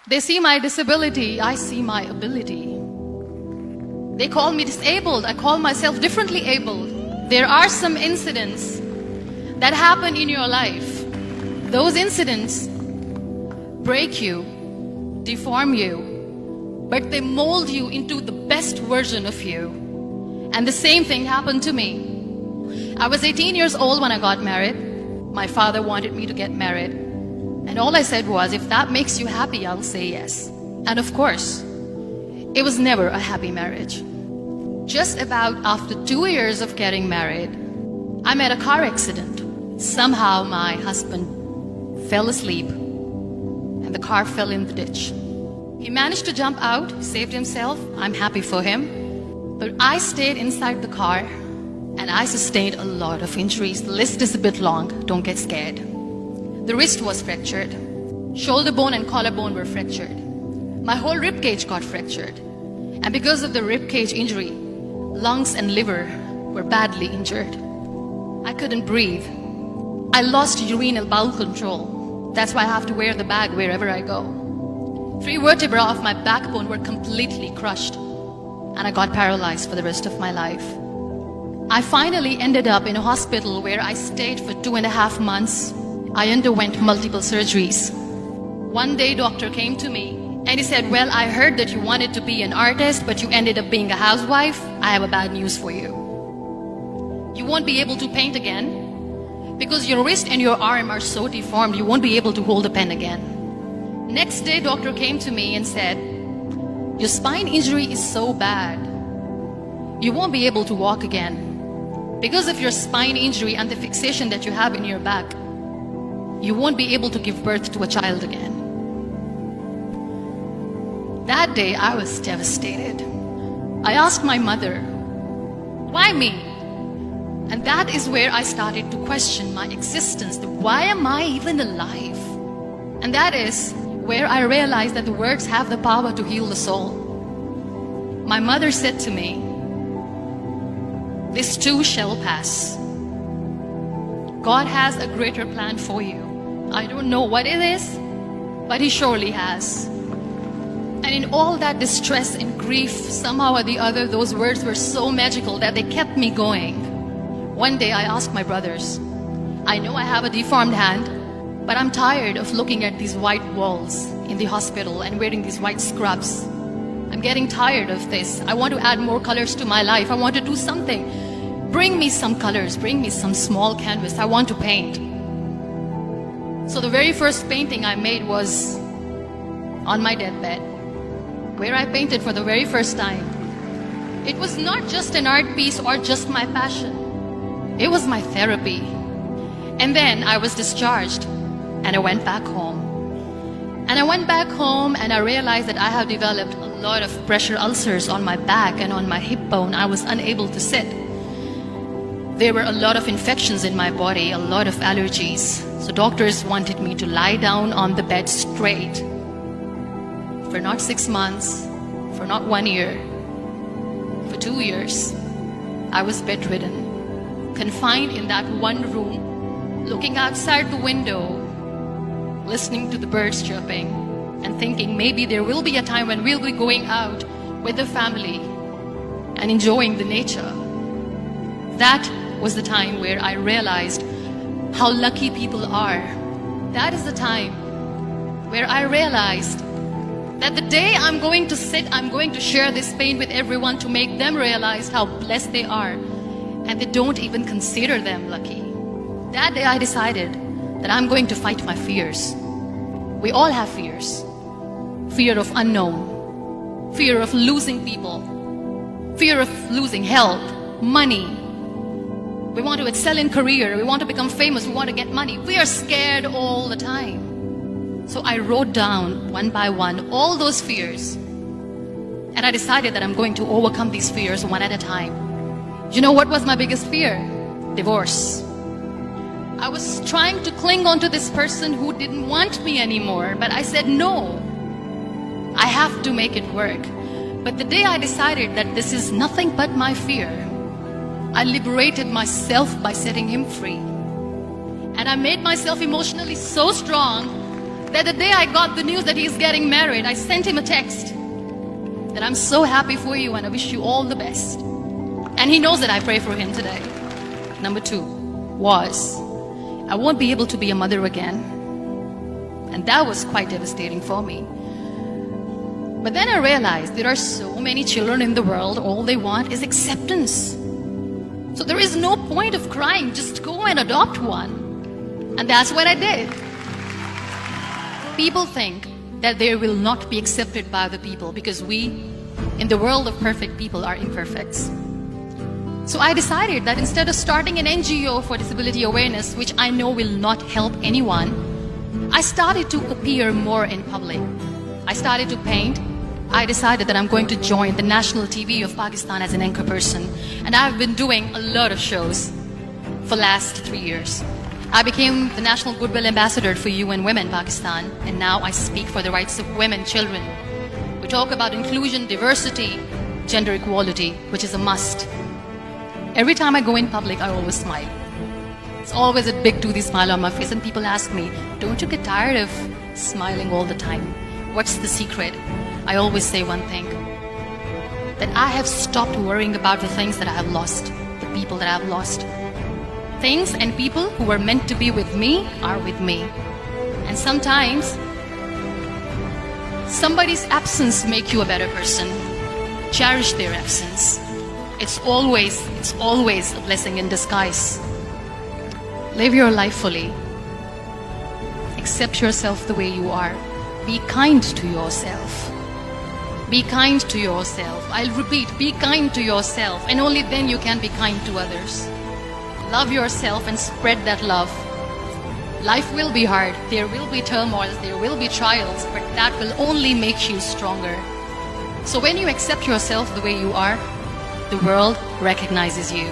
They see my disability, I see my ability. They call me disabled, I call myself differently abled. There are some incidents that happen in your life. Those incidents break you, deform you, but they mold you into the best version of you. And the same thing happened to me. I was 18 years old when I got married. My father wanted me to get married. And all I said was, if that makes you happy, I'll say yes. And of course, it was never a happy marriage. Just about after 2 years of getting married, I met a car accident. Somehow my husband fell asleep and the car fell in the ditch. He managed to jump out, saved himself. I'm happy for him. But I stayed inside the car and I sustained a lot of injuries. The list is a bit long, don't get scared. The wrist was fractured. Shoulder bone and collarbone were fractured. My whole rib cage got fractured. And because of the rib cage injury, lungs and liver were badly injured. I couldn't breathe. I lost urinary bowel control. That's why I have to wear the bag wherever I go. 3 vertebrae of my backbone were completely crushed. And I got paralyzed for the rest of my life. I finally ended up in a hospital where I stayed for 2.5 months. I underwent multiple surgeries. One day, doctor came to me and he said, well, I heard that you wanted to be an artist, but you ended up being a housewife. I have a bad news for you. You won't be able to paint again because your wrist and your arm are so deformed, you won't be able to hold a pen again. Next day, doctor came to me and said, your spine injury is so bad, you won't be able to walk again. Because of your spine injury and the fixation that you have in your back, you won't be able to give birth to a child again. That day, I was devastated. I asked my mother, why me? And that is where I started to question my existence. Why am I even alive? And that is where I realized that the words have the power to heal the soul. My mother said to me, this too shall pass. God has a greater plan for you. I don't know what it is, but He surely has. And in all that distress and grief, somehow or the other, those words were so magical that they kept me going. One day I asked my brothers, I know I have a deformed hand, but I'm tired of looking at these white walls in the hospital and wearing these white scrubs. I'm getting tired of this. I want to add more colors to my life. I want to do something. Bring me some colors. Bring me some small canvas. I want to paint. So the very first painting I made was on my deathbed, where I painted for the very first time. It was not just an art piece or just my passion. It was my therapy. And then I was discharged and I went back home. And I went back home and I realized that I have developed a lot of pressure ulcers on my back and on my hip bone. I was unable to sit. There were a lot of infections in my body, a lot of allergies. So doctors wanted me to lie down on the bed straight for not 6 months, for not 1 year, for 2 years. I was bedridden, confined in that one room, looking outside the window, listening to the birds chirping and thinking maybe there will be a time when we'll be going out with the family and enjoying the nature. That was the time where I realized how lucky people are. That is the time where I realized that the day I'm going to sit, I'm going to share this pain with everyone to make them realize how blessed they are, and they don't even consider them lucky. That day I decided that I'm going to fight my fears. We all have fears. Fear of unknown, fear of losing people, fear of losing health, money. We want to excel in career, we want to become famous, we want to get money. We are scared all the time. So I wrote down one by one all those fears. And I decided that I'm going to overcome these fears one at a time. You know what was my biggest fear? Divorce. I was trying to cling on to this person who didn't want me anymore, but I said no. I have to make it work. But the day I decided that this is nothing but my fear, I liberated myself by setting him free. And I made myself emotionally so strong that the day I got the news that he's getting married, I sent him a text that I'm so happy for you and I wish you all the best. And he knows that I pray for him today. Number 2 was, I won't be able to be a mother again. And that was quite devastating for me. But then I realized there are so many children in the world, all they want is acceptance. So there is no point of crying, just go and adopt one. And that's what I did. People think that they will not be accepted by the people because we, in the world of perfect people, are imperfects. So I decided that instead of starting an NGO for disability awareness, which I know will not help anyone, I started to appear more in public. I started to paint. I decided that I'm going to join the national TV of Pakistan as an anchor person. And I've been doing a lot of shows for the last 3 years. I became the National Goodwill Ambassador for UN Women Pakistan. And now I speak for the rights of women, children. We talk about inclusion, diversity, gender equality, which is a must. Every time I go in public, I always smile. It's always a big toothy smile on my face. And people ask me, don't you get tired of smiling all the time? What's the secret? I always say one thing, that I have stopped worrying about the things that I have lost, the people that I have lost. Things and people who were meant to be with me are with me. And sometimes, somebody's absence makes you a better person. Cherish their absence. It's always a blessing in disguise. Live your life fully. Accept yourself the way you are. Be kind to yourself. Be kind to yourself. I'll repeat, be kind to yourself, and only then you can be kind to others. Love yourself and spread that love. Life will be hard. There will be turmoils, there will be trials, but that will only make you stronger. So when you accept yourself the way you are, the world recognizes you.